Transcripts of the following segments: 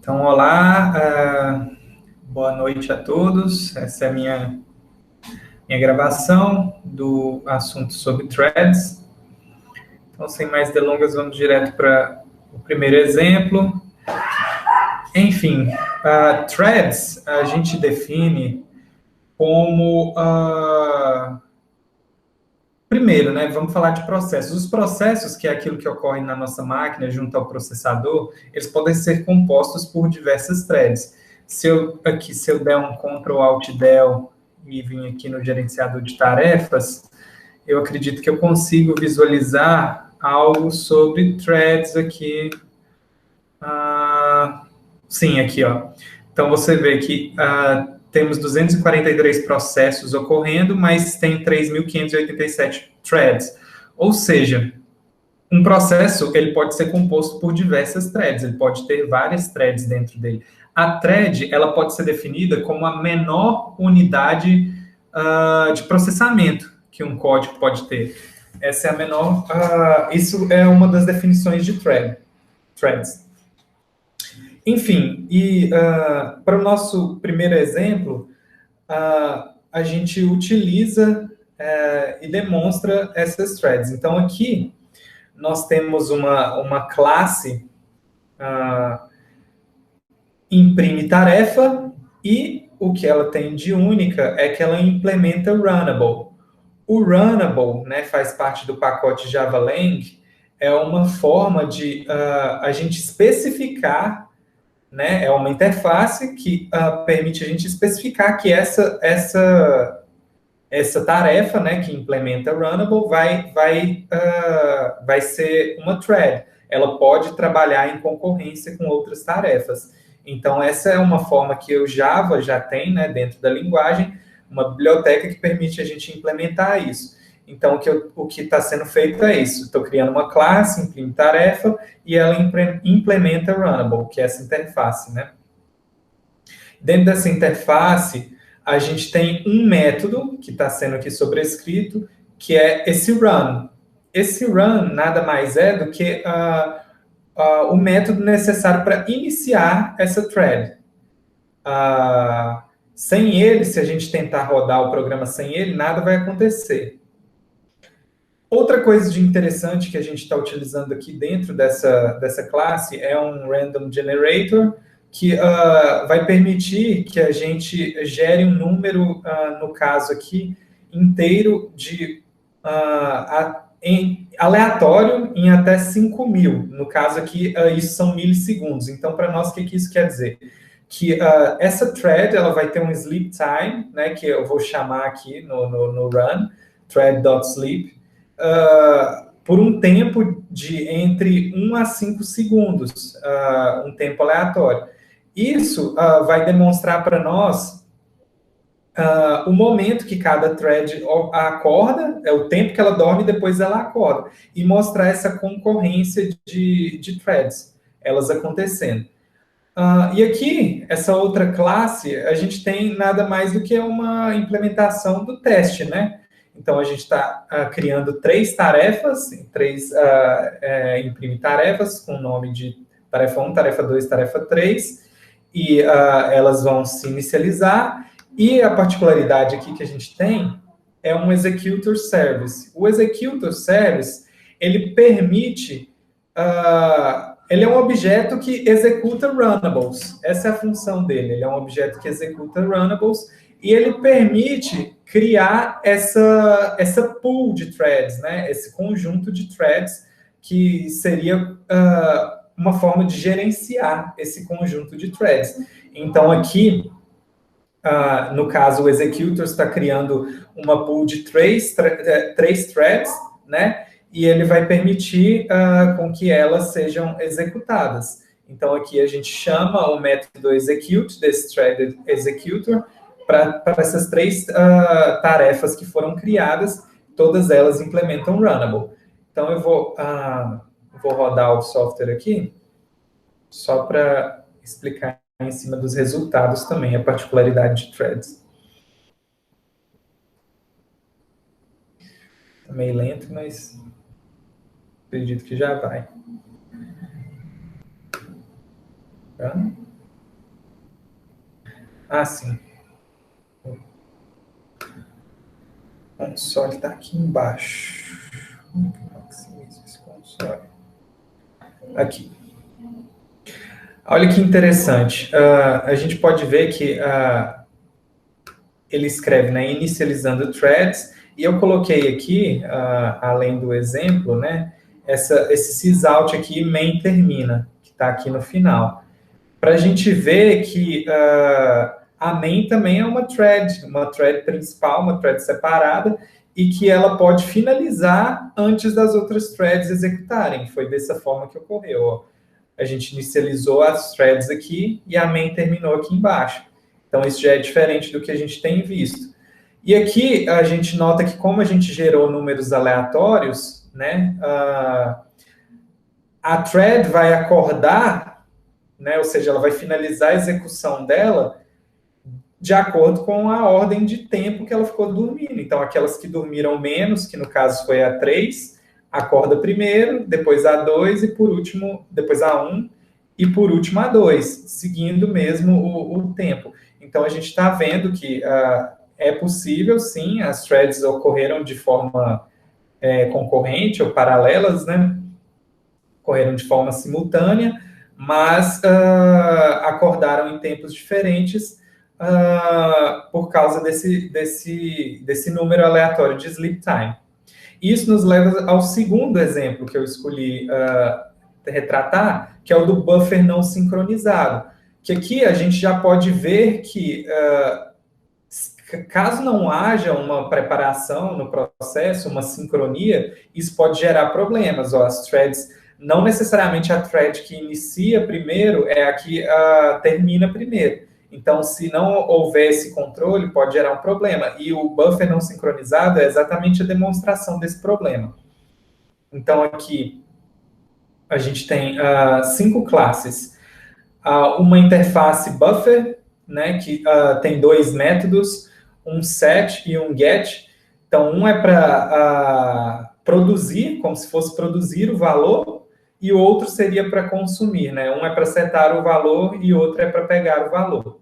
Então, olá, boa noite a todos. Essa é a minha gravação do assunto sobre threads. Então, sem mais delongas, vamos direto para o primeiro exemplo. Enfim, threads a gente define como... primeiro, né, vamos falar de processos. Os processos, que é aquilo que ocorre na nossa máquina junto ao processador, eles podem ser compostos por diversas threads. Se eu der um Ctrl Alt Del e vim aqui no gerenciador de tarefas, eu acredito que eu consigo visualizar algo sobre threads aqui. Sim, aqui, ó. Então você vê que temos 243 processos ocorrendo, mas tem 3.587 threads. Ou seja, um processo ele pode ser composto por diversas threads, ele pode ter várias threads dentro dele. A thread ela pode ser definida como a menor unidade de processamento que um código pode ter. Essa é a menor. Isso é uma das definições de threads. Enfim, e para o nosso primeiro exemplo, a gente utiliza e demonstra essas threads. Então, aqui, nós temos uma classe imprime tarefa e o que ela tem de única é que ela implementa Runnable. O Runnable, né, faz parte do pacote JavaLang, é uma forma de a gente especificar, né, é uma interface que permite a gente especificar que essa tarefa, né, que implementa Runnable, vai ser uma thread. Ela pode trabalhar em concorrência com outras tarefas. Então, essa é uma forma que o Java já tem, né, dentro da linguagem, uma biblioteca que permite a gente implementar isso. Então, o que está sendo feito é isso. Estou criando uma classe, imprime tarefa, e ela implementa Runnable, que é essa interface, né? Dentro dessa interface, a gente tem um método, que está sendo aqui sobrescrito, que é esse run. Esse run nada mais é do que o método necessário para iniciar essa thread. Sem ele, se a gente tentar rodar o programa sem ele, nada vai acontecer. Outra coisa de interessante que a gente está utilizando aqui dentro dessa classe é um Random Generator, que vai permitir que a gente gere um número, no caso aqui, inteiro aleatório em até 5.000. No caso aqui, isso são milissegundos. Então, para nós, o que isso quer dizer? Que essa thread ela vai ter um sleep time, né, que eu vou chamar aqui no run, thread.sleep, por um tempo de entre 1 a 5 segundos, um tempo aleatório. Isso vai demonstrar para nós o momento que cada thread acorda, é o tempo que ela dorme e depois ela acorda, e mostrar essa concorrência de threads, elas acontecendo. E aqui, essa outra classe, a gente tem nada mais do que uma implementação do teste, né? Então, a gente está criando 3 tarefas, 3 imprime tarefas, com o nome de tarefa 1, tarefa 2, tarefa 3, e elas vão se inicializar, e a particularidade aqui que a gente tem é um executor service. O executor service, ele permite... ele é um objeto que executa runnables. Essa é a função dele. Ele é um objeto que executa runnables e ele permite criar essa pool de threads, né? Esse conjunto de threads que seria uma forma de gerenciar esse conjunto de threads. Então, aqui, no caso, o executor está criando uma pool de 3 threads, né? E ele vai permitir com que elas sejam executadas. Então, aqui a gente chama o método execute, desse thread executor, para essas 3 tarefas que foram criadas, todas elas implementam Runnable. Então, eu vou rodar o software aqui, só para explicar em cima dos resultados também, a particularidade de threads. Está meio lento, mas acredito que já vai. Tá? Ah, sim. O console está aqui embaixo. Maximize esse console. Aqui. Olha que interessante. A gente pode ver que ele escreve, né, inicializando threads, e eu coloquei aqui, além do exemplo, né, esse sysout aqui, main termina, que está aqui no final. Para a gente ver que a main também é uma thread principal, uma thread separada, e que ela pode finalizar antes das outras threads executarem. Foi dessa forma que ocorreu. Ó. A gente inicializou as threads aqui e a main terminou aqui embaixo. Então, isso já é diferente do que a gente tem visto. E aqui a gente nota que como a gente gerou números aleatórios, né, a thread vai acordar, né, ou seja, ela vai finalizar a execução dela de acordo com a ordem de tempo que ela ficou dormindo. Então, aquelas que dormiram menos, que no caso foi a 3, acorda primeiro, depois a 2 e por último, depois a 1 e por último a 2, seguindo mesmo o tempo. Então, a gente está vendo que é possível, sim, as threads ocorreram de forma concorrente ou paralelas, né? Ocorreram de forma simultânea, mas acordaram em tempos diferentes por causa desse número aleatório de sleep time. Isso nos leva ao segundo exemplo que eu escolhi retratar, que é o do buffer não sincronizado. Que aqui a gente já pode ver que, caso não haja uma preparação no processo, uma sincronia, isso pode gerar problemas. Ó, as threads, não necessariamente a thread que inicia primeiro é a que termina primeiro. Então, se não houver esse controle, pode gerar um problema. E o buffer não sincronizado é exatamente a demonstração desse problema. Então, aqui a gente tem 5 classes. Uma interface buffer, né, que tem 2 métodos, um set e um get. Então, um é para produzir, como se fosse produzir o valor, e o outro seria para consumir, né? Um é para setar o valor e o outro é para pegar o valor.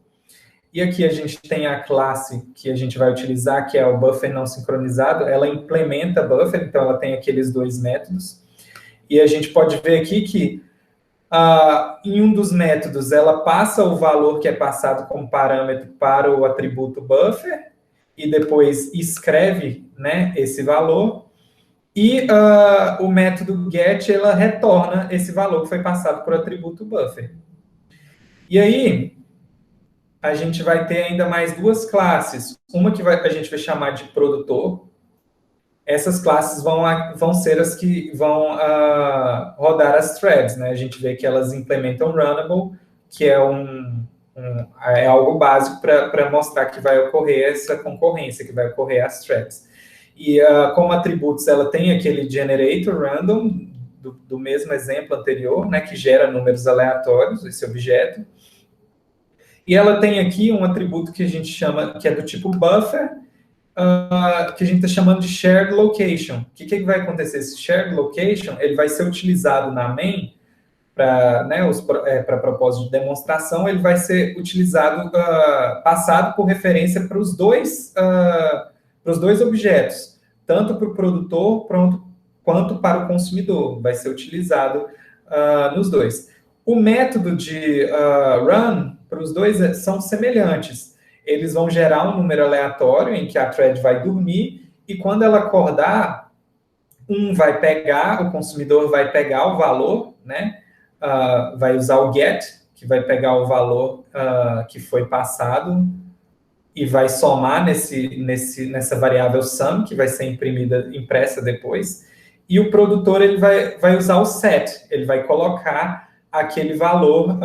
E aqui a gente tem a classe que a gente vai utilizar, que é o buffer não sincronizado. Ela implementa buffer, então ela tem aqueles 2 métodos. E a gente pode ver aqui que em um dos métodos ela passa o valor que é passado como parâmetro para o atributo buffer e depois escreve, né, esse valor. E o método get, ela retorna esse valor que foi passado por atributo buffer. E aí, a gente vai ter ainda mais 2 classes. Uma que a gente vai chamar de produtor. Essas classes vão ser as que vão rodar as threads, né? A gente vê que elas implementam Runnable, que é é algo básico para mostrar que vai ocorrer essa concorrência, que vai ocorrer as threads. E como atributos, ela tem aquele generator random, do mesmo exemplo anterior, né, que gera números aleatórios, esse objeto. E ela tem aqui um atributo que a gente chama, que é do tipo buffer, que a gente está chamando de shared location. O que vai acontecer? Esse shared location, ele vai ser utilizado na main, para propósito de demonstração, ele vai ser utilizado, passado por referência para os dois objetos, tanto para o produtor quanto para o consumidor. Vai ser utilizado nos dois. O método de run para os dois são semelhantes. Eles vão gerar um número aleatório em que a thread vai dormir e quando ela acordar, o consumidor vai pegar o valor, né? Vai usar o get, que vai pegar o valor que foi passado e vai somar nessa variável sum, que vai ser impressa depois. E o produtor ele vai usar o set, ele vai colocar aquele valor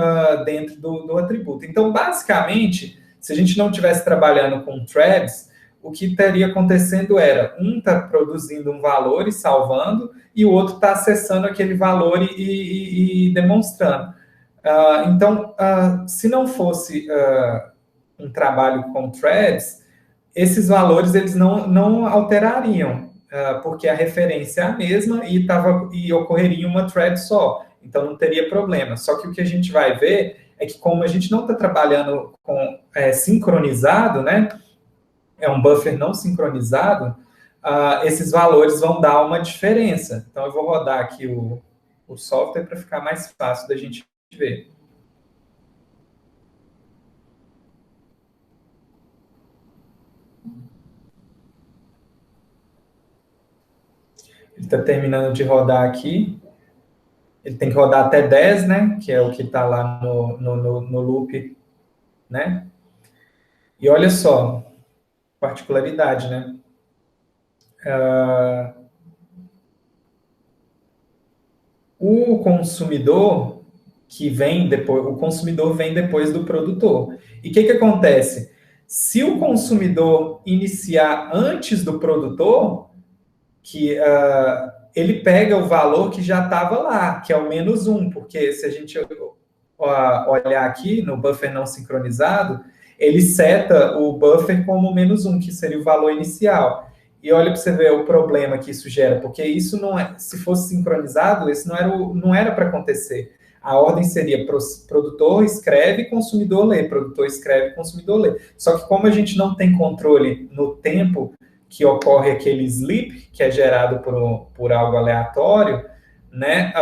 dentro do atributo. Então, basicamente, se a gente não estivesse trabalhando com threads, o que estaria acontecendo era, um está produzindo um valor e salvando, e o outro está acessando aquele valor e demonstrando. Então, se não fosse um trabalho com threads, esses valores eles não alterariam, porque a referência é a mesma e ocorreria uma thread só. Então, não teria problema. Só que o que a gente vai ver é que como a gente não está trabalhando com sincronizado, né, é um buffer não sincronizado, esses valores vão dar uma diferença. Então, eu vou rodar aqui o software para ficar mais fácil da gente ver. Ele está terminando de rodar aqui. Ele tem que rodar até 10, né? Que é o que está lá no loop, né? E olha só, particularidade, né? O consumidor que vem depois, o consumidor vem depois do produtor. E o que acontece? Se o consumidor iniciar antes do produtor, que ele pega o valor que já estava lá, que é o -1, porque se a gente olhar aqui no buffer não sincronizado, ele seta o buffer como -1, que seria o valor inicial. E olha para você ver o problema que isso gera, porque isso não é, se fosse sincronizado, isso não era para acontecer. A ordem seria produtor escreve, consumidor lê, produtor escreve, consumidor lê. Só que como a gente não tem controle no tempo que ocorre aquele sleep, que é gerado por algo aleatório, né?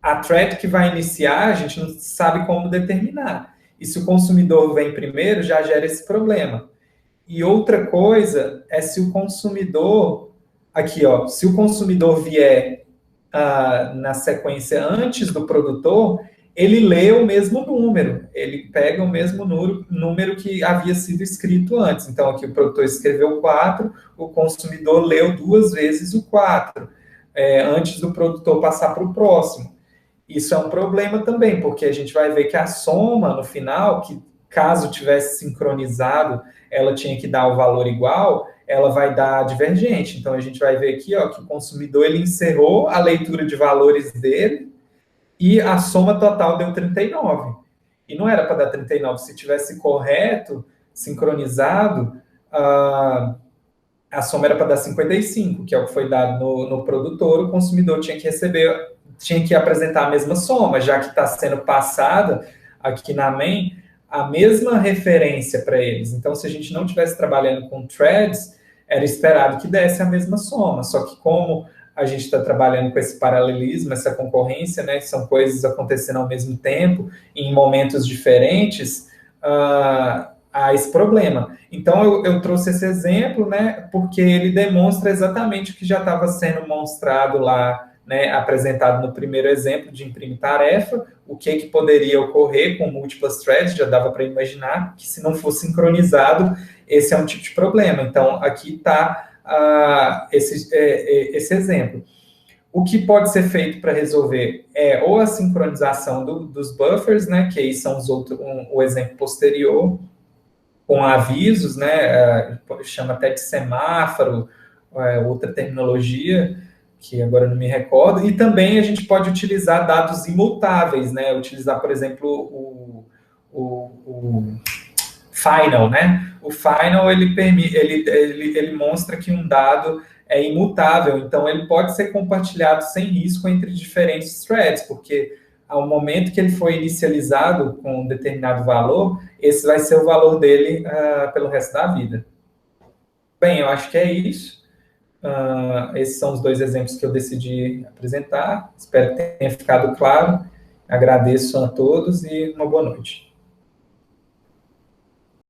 A thread que vai iniciar, a gente não sabe como determinar. E se o consumidor vem primeiro, já gera esse problema. E outra coisa é se o consumidor, aqui, ó, se o consumidor vier na sequência antes do produtor, ele lê o mesmo número, ele pega o mesmo número que havia sido escrito antes. Então, aqui o produtor escreveu 4, o consumidor leu 2 vezes o 4, antes do produtor passar para o próximo. Isso é um problema também, porque a gente vai ver que a soma, no final, que caso tivesse sincronizado, ela tinha que dar o valor igual, ela vai dar divergente. Então, a gente vai ver aqui ó, que o consumidor ele encerrou a leitura de valores dele e a soma total deu 39. E não era para dar 39. Se tivesse correto, sincronizado, a soma era para dar 55, que é o que foi dado no produtor, o consumidor tinha que apresentar a mesma soma, já que está sendo passada aqui na main a mesma referência para eles. Então, se a gente não estivesse trabalhando com threads, era esperado que desse a mesma soma. Só que como a gente está trabalhando com esse paralelismo, essa concorrência, né, são coisas acontecendo ao mesmo tempo, em momentos diferentes, há esse problema. Então, eu trouxe esse exemplo, né, porque ele demonstra exatamente o que já estava sendo mostrado lá, né, apresentado no primeiro exemplo de imprimir tarefa, o que poderia ocorrer com múltiplas threads, já dava para imaginar que se não fosse sincronizado, esse é um tipo de problema. Então, aqui está esse exemplo. O que pode ser feito para resolver é ou a sincronização dos buffers, né, que aí são o exemplo posterior, com avisos, né, chama até de semáforo, outra terminologia, que agora não me recordo, e também a gente pode utilizar dados imutáveis, né, utilizar, por exemplo, o final, né, o final, ele mostra que um dado é imutável, então ele pode ser compartilhado sem risco entre diferentes threads, porque ao momento que ele foi inicializado com um determinado valor, esse vai ser o valor dele pelo resto da vida. Bem, eu acho que é isso. Esses são os 2 exemplos que eu decidi apresentar. Espero que tenha ficado claro. Agradeço a todos e uma boa noite.